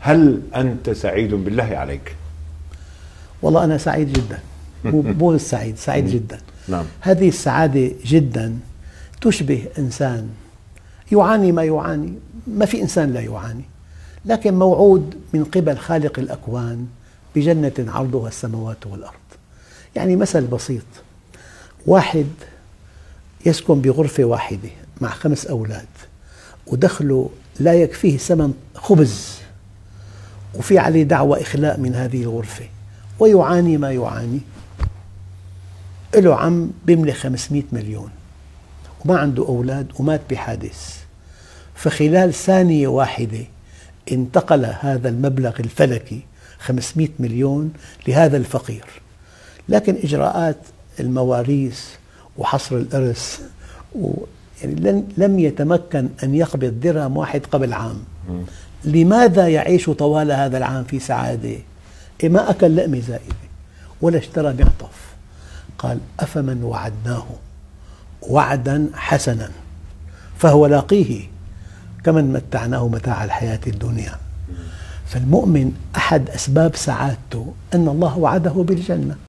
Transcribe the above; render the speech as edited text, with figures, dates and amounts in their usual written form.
هل أنت سعيد بالله عليك؟ والله أنا سعيد جدا، مو سعيد، سعيد جدا. نعم. هذه السعادة جدا تشبه إنسان يعاني ما يعاني، ما في إنسان لا يعاني، لكن موعود من قبل خالق الأكوان بجنة عرضها السماوات والأرض. يعني مثل بسيط، واحد يسكن بغرفة واحدة مع 5 أولاد ودخله لا يكفيه ثمن خبز، وفي عليه دعوى إخلاء من هذه الغرفة ويعاني ما يعاني. له عم بيملك 500 مليون وما عنده أولاد ومات بحادث، فخلال ثانية واحدة انتقل هذا المبلغ الفلكي 500 مليون لهذا الفقير، لكن إجراءات المواريث وحصر الإرث يعني لم يتمكن أن يقبض درهم واحد قبل عام. لماذا يعيش طوال هذا العام في سعادة؟ ما أكل لقمة زائدة ولا اشترى معطف. قال: أفمن وعدناه وعدا حسنا فهو لاقيه كمن متعناه متاع الحياة الدنيا. فالمؤمن أحد أسباب سعادته أن الله وعده بالجنة.